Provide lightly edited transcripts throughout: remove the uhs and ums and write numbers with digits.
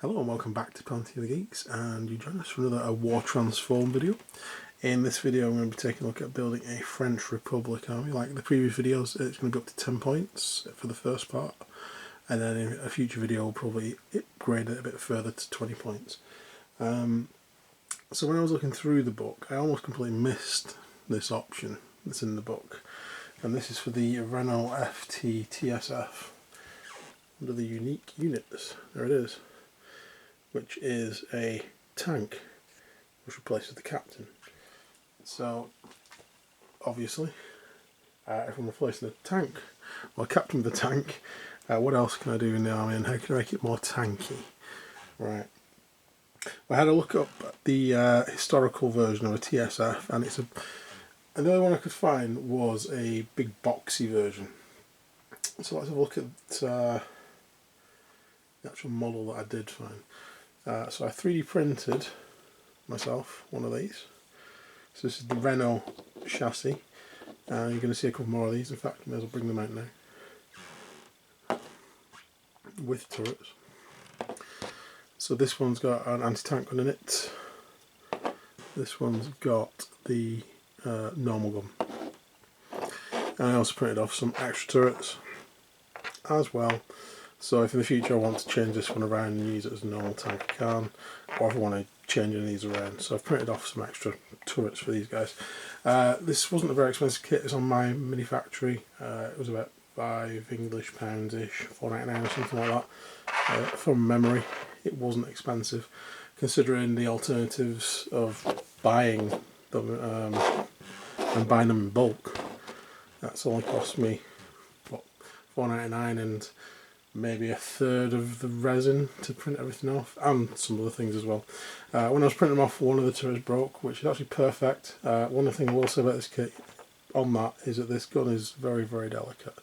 Hello and welcome back to Plenty of the Geeks, and you join us for another War Transform video. In this video I'm going to be taking a look at building a French Republic army. Like the previous videos, it's going to be up to 10 points for the first part, and then in a future video we'll probably upgrade it a bit further to 20 points. So when I was looking through the book, I almost completely missed this option that's in the book, and this is for the Renault FT TSF under the unique units. There it is, which is a tank which replaces the captain. So obviously if I'm replacing the tank, well, captain of the tank, what else can I do in the army and how can I make it more tanky? Right, I had a look up at the historical version of a TSF, and and the only one I could find was a big boxy version. So let's have a look at the actual model that I did find. So I 3D printed myself one of these. So this is the Renault chassis. You're going to see a couple more of these. In fact, I may as well bring them out now. With turrets. So this one's got an anti-tank gun in it. This one's got the normal gun. And I also printed off some extra turrets as well. So if in the future I want to change this one around and use it as a normal tank, I can, or if I want to change any of these around. So I've printed off some extra turrets for these guys. This wasn't a very expensive kit. It's on my mini factory. It was about £5 English ish, £4.99 or something like that. From memory, it wasn't expensive, considering the alternatives of buying them and buying them in bulk. That's only cost me what, £4.99 and maybe a third of the resin to print everything off, and some other things as well. When I was printing them off, one of the turrets broke, which is actually perfect. One of the things I will say about this kit on that is that this gun is very, very delicate.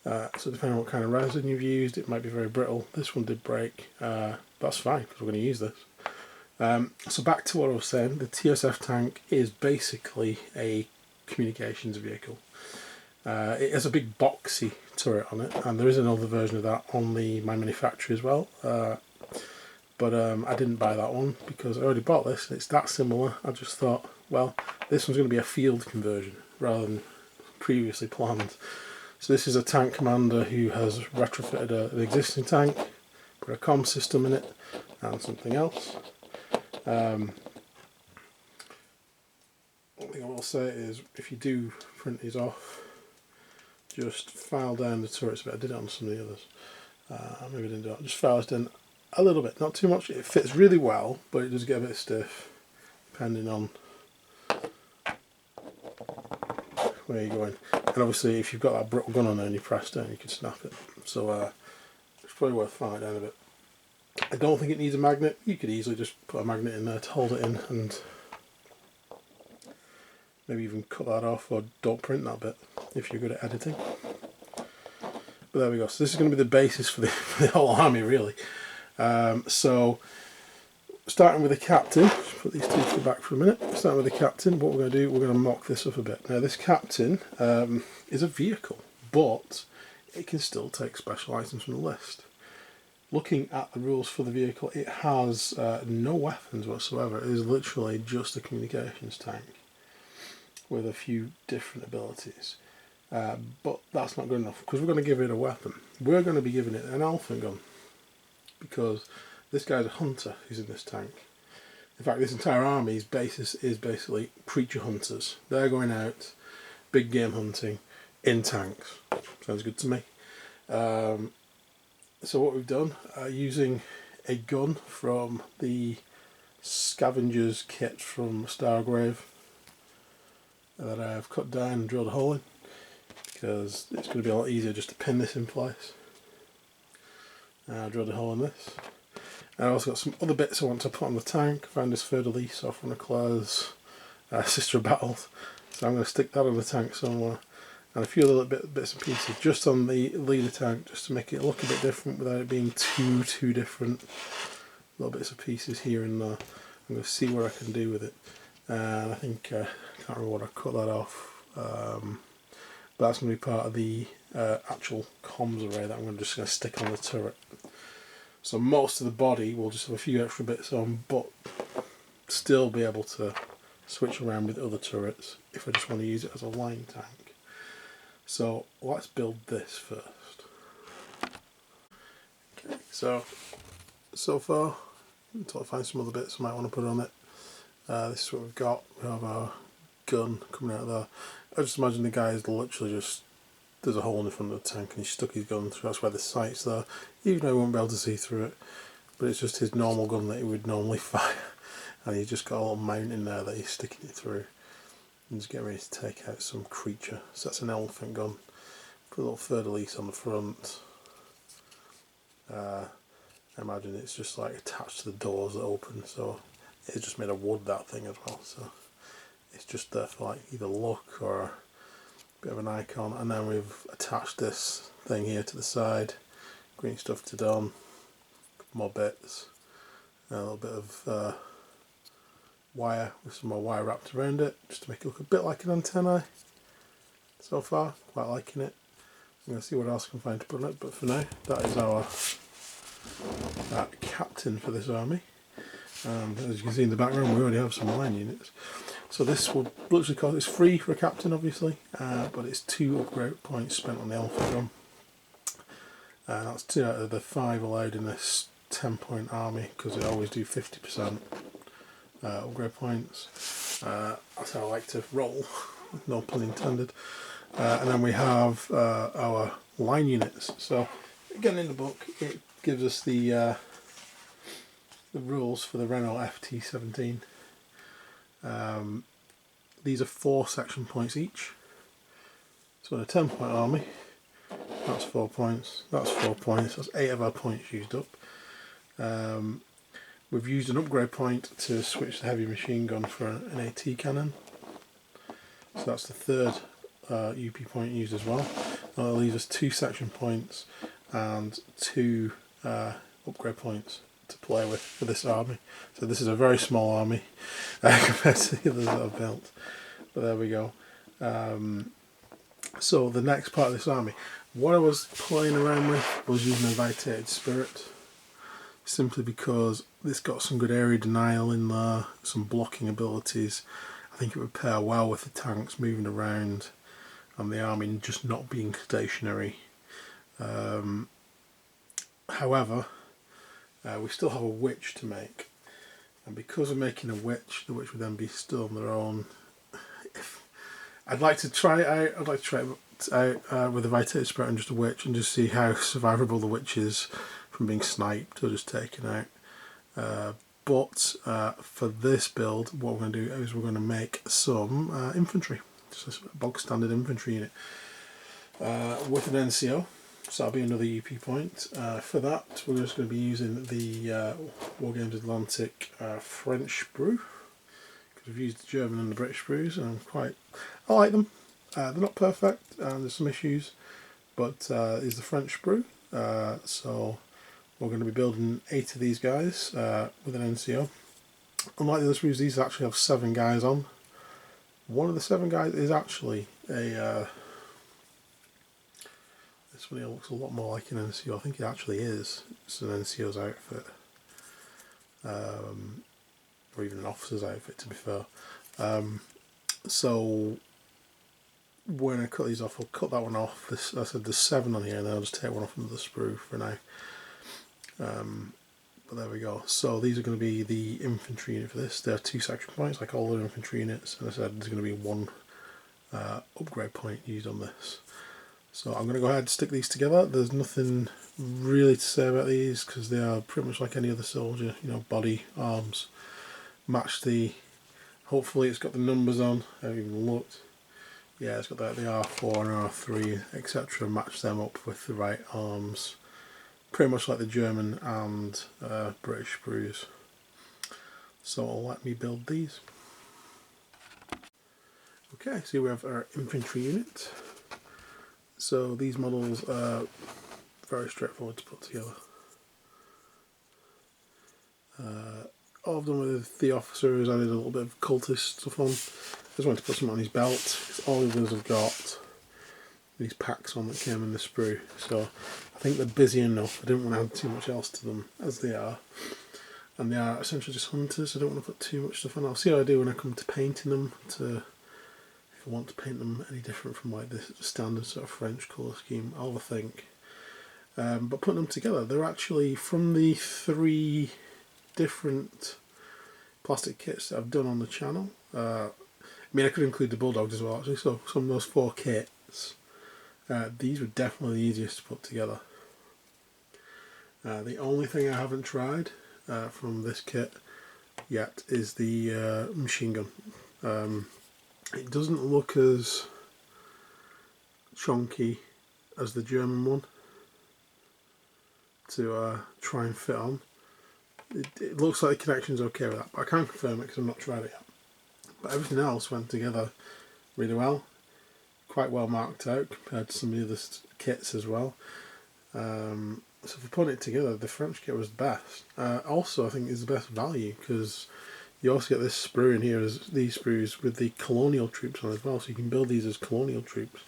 So depending on what kind of resin you've used, it might be very brittle. This one did break, but that's fine because we're going to use this. So back to what I was saying, the TSF tank is basically a communications vehicle. It has a big boxy turret on it, and there is another version of that on my mini factory as well, but I didn't buy that one because I already bought this. It's that similar. I just thought, well, this one's going to be a field conversion rather than previously planned. So this is a tank commander who has retrofitted an existing tank, put a comm system in it and something else. One thing I will say is, if you do print these off, just file down the turrets a bit. I did it on some of the others. Maybe I didn't do it. Just file it down a little bit, not too much. It fits really well, but it does get a bit stiff depending on where you're going. And obviously, if you've got that brittle gun on there and you press down, you can snap it. So it's probably worth filing it down a bit. I don't think it needs a magnet. You could easily just put a magnet in there to hold it in, and maybe even cut that off, or don't print that bit if you're good at editing. But there we go. So this is going to be the basis for the whole army, really. So starting with the captain, let's put these two to the back for a minute. Starting with the captain, what we're going to do, we're going to mock this up a bit. Now this captain is a vehicle, but it can still take special items from the list. Looking at the rules for the vehicle, it has no weapons whatsoever. It is literally just a communications tank with a few different abilities. But that's not good enough, because we're going to give it a weapon. We're going to be giving it an elephant gun, because this guy's a hunter who's in this tank. In fact, this entire army's basis is basically creature hunters. They're going out big game hunting in tanks. Sounds good to me. So what we've done, using a gun from the Scavengers kit from Stargrave that I've cut down and drilled a hole in, because it's going to be a lot easier just to pin this in place. I drilled a hole in this. And I also got some other bits I want to put on the tank. I found this Fer-de-Lys off one of Claire's Sister of Battles, so I'm going to stick that on the tank somewhere, and a few other bits and pieces just on the leader tank, just to make it look a bit different without it being too different. Little bits and pieces here and there. I'm going to see what I can do with it. And I think, I can't remember what I cut that off, but that's going to be part of the actual comms array that I'm just going to stick on the turret. So most of the body will just have a few extra bits on, but still be able to switch around with other turrets if I just want to use it as a line tank. So let's build this first. Okay, so far, until I find some other bits I might want to put on it, this is what we've got. We have our gun coming out of there. I just imagine the guy is literally just, there's a hole in the front of the tank and he stuck his gun through. That's where the sight's there, even though he won't be able to see through it. But it's just his normal gun that he would normally fire, and he's just got a little mount in there that he's sticking it through. And he's getting ready to take out some creature. So that's an elephant gun. Put a little fleur-de-lis on the front. I imagine it's just like attached to the doors that open, so it's just made of wood, that thing as well. So it's just there for like either look or a bit of an icon. And then we've attached this thing here to the side, green stuff to done, more bits, and a little bit of wire with some more wire wrapped around it, just to make it look a bit like an antennae. So far, quite liking it. I'm going to see what else I can find to put on it, but for now, that is our captain for this army. And as you can see in the background, we already have some line units. So this will literally cost, it's free for a captain obviously, but it's 2 upgrade points spent on the elephant gun. That's 2 out of the 5 allowed in this 10-point army, because they always do 50% upgrade points. That's how I like to roll, no pun intended. And then we have our line units. So again, in the book it gives us the rules for the Renault FT17. These are 4 section points each. So in a 10-point army, that's 4 points, that's 4 points, that's 8 of our points used up. We've used an upgrade point to switch the heavy machine gun for an AT cannon. So that's the 3rd UP point used as well. That'll leave us 2 section points and 2 upgrade points to play with for this army. So this is a very small army compared to the others that I've built. But there we go. So the next part of this army, what I was playing around with was using a Vitated Spirit, simply because this got some good area denial in there, some blocking abilities. I think it would pair well with the tanks moving around and the army just not being stationary. However, we still have a witch to make, and because of making a witch, the witch would then be still on their own. I'd like to try it out. I'd like to try it out with a Vitated Spirit and just a witch, and just see how survivable the witch is from being sniped or just taken out. But for this build, what we're going to do is we're going to make some infantry, just a bog standard infantry unit with an NCO. So that'll be another UP point. For that, we're just going to be using the Wargames Atlantic French brew, because we've used the German and the British brews, and I like them. They're not perfect, and there's some issues, but is the French brew. So we're going to be building 8 of these guys with an NCO. Unlike the other brews, these actually have 7 guys on. One of the 7 guys is actually a this one here looks a lot more like an NCO. I think it actually is. It's an NCO's outfit, or even an officer's outfit, to be fair. So when I cut these off, I'll cut that one off. I said there's 7 on here, and then I'll just take one off into the sprue for now. But there we go. So these are going to be the infantry unit for this. There are 2 section points, like all the infantry units, and I said there's going to be 1 upgrade point used on this. So I'm going to go ahead and stick these together. There's nothing really to say about these, because they are pretty much like any other soldier. You know, body, arms, match the. Hopefully it's got the numbers on. I haven't even looked. Yeah, it's got the R4 and R3, etc. Match them up with the right arms. Pretty much like the German and British brews. So let me build these. Okay, so we have our infantry unit. So these models are very straightforward to put together. All I've done with the officer is added a little bit of cultist stuff on. I just wanted to put some on his belt, because all the others have got these packs on that came in the sprue. So I think they're busy enough. I didn't want to add too much else to them as they are. And they are essentially just hunters. I don't want to put too much stuff on. I'll see how I do when I come to painting them, if I want to paint them any different from like this standard sort of French colour scheme. I'll have a think. But putting them together, they're actually from the 3 different plastic kits that I've done on the channel. I mean, I could include the Bulldogs as well actually, so some of those 4 kits, these were definitely the easiest to put together. The only thing I haven't tried from this kit yet is the machine gun. It doesn't look as chunky as the German one to try and fit on. It looks like the connection's okay with that, but I can't confirm it because I've not tried it yet. But everything else went together really well, quite well marked out compared to some of the other kits as well. So for putting it together, the French kit was the best. Also, I think is the best value because you also get this sprue in here, as these sprues with the colonial troops on as well, so you can build these as colonial troops,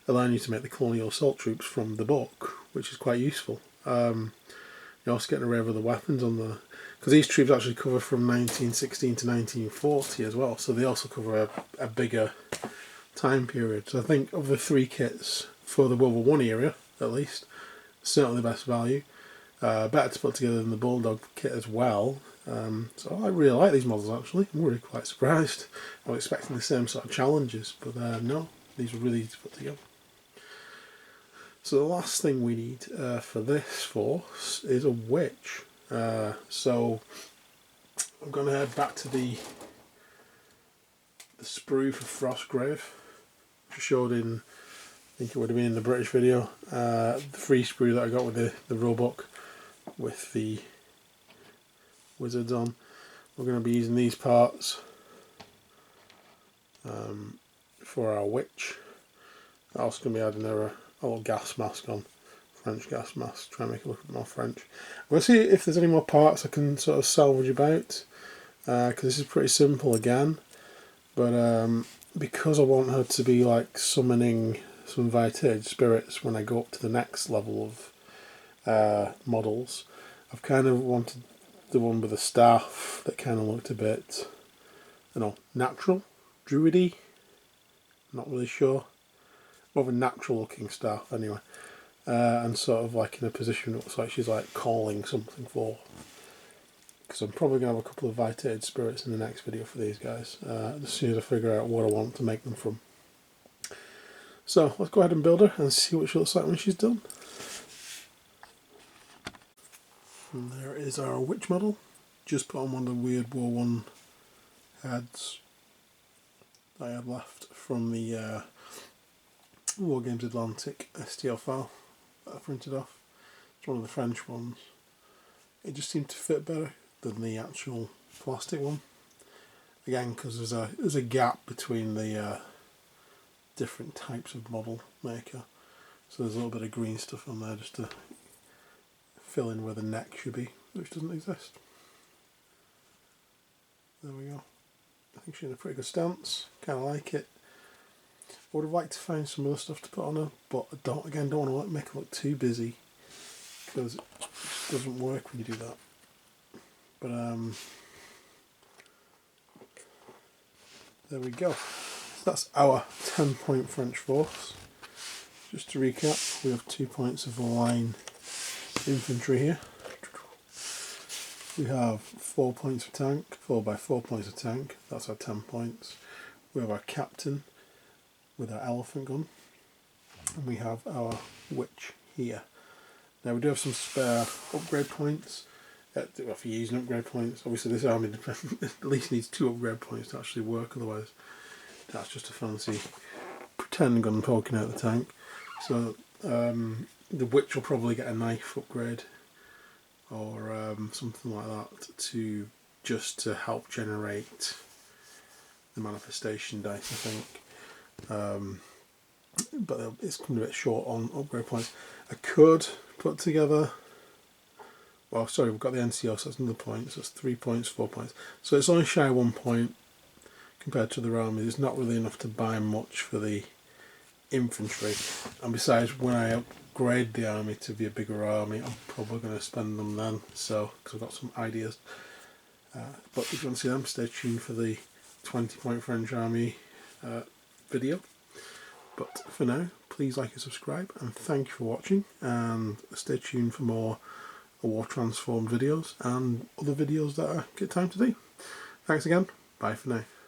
allowing you to make the colonial assault troops from the book, which is quite useful. You also get an array of other weapons on the, because these troops actually cover from 1916 to 1940 as well, so they also cover a bigger time period. So I think of the 3 kits for the World War I era, at least, certainly the best value. Better to put together than the Bulldog kit as well. So I really like these models actually. I'm really quite surprised. I was expecting the same sort of challenges, but no, these were really easy to put together. So the last thing we need for this force is a witch. So I'm going to head back to the sprue for Frostgrave, which I showed in, I think it would have been in the British video, the free sprue that I got with the rulebook with the wizards on. We're going to be using these parts for our witch. I'm also going to be adding a little gas mask on, French gas mask, try and make it look a bit more French. I'm going to see if there's any more parts I can sort of salvage about, because this is pretty simple again, but because I want her to be like summoning some Vitage spirits when I go up to the next level of models, I've kind of wanted the one with the staff that kind of looked a bit, I don't know, natural, druidy, not really sure, more of a natural looking staff anyway, and sort of like in a position that looks like she's like calling something for, because I'm probably going to have a couple of Vitage spirits in the next video for these guys, as soon as I figure out what I want to make them from. So let's go ahead and build her and see what she looks like when she's done. And there is our witch model. Just put on one of the weird War I heads that I had left from the War Games Atlantic STL file that I printed off. It's one of the French ones. It just seemed to fit better than the actual plastic one. Again, because there's a gap between the different types of model maker. So there's a little bit of green stuff on there just to fill in where the neck should be, which doesn't exist. There we go. I think she's in a pretty good stance. Kind of like it. I would have liked to find some other stuff to put on her, but I don't want to make her look too busy, because it just doesn't work when you do that. But there we go. So that's our 10-point French force. Just to recap, we have 2 points of line infantry here. We have 4 points of tank, followed by 4 points of tank. That's our 10 points. We have our captain with our elephant gun, and we have our witch here. Now we do have some spare upgrade points. If you're using upgrade points, obviously this army at least needs 2 upgrade points to actually work, otherwise that's just a fancy pretend gun poking out the tank. So the witch will probably get a knife upgrade or something like that to help generate the manifestation dice, I think. But it's coming a bit short on upgrade points. I could put together, well sorry, we've got the NCO, so that's another point, so it's 3 points, 4 points. So it's only shy of 1 point compared to the army. It's not really enough to buy much for the infantry. And besides, when I upgrade the army to be a bigger army, I'm probably going to spend them then, so, because I've got some ideas. But if you want to see them, stay tuned for the 20-point French army video. But for now, please like and subscribe, and thank you for watching, and stay tuned for more War Transformed videos and other videos that I get time to do. Thanks again, bye for now.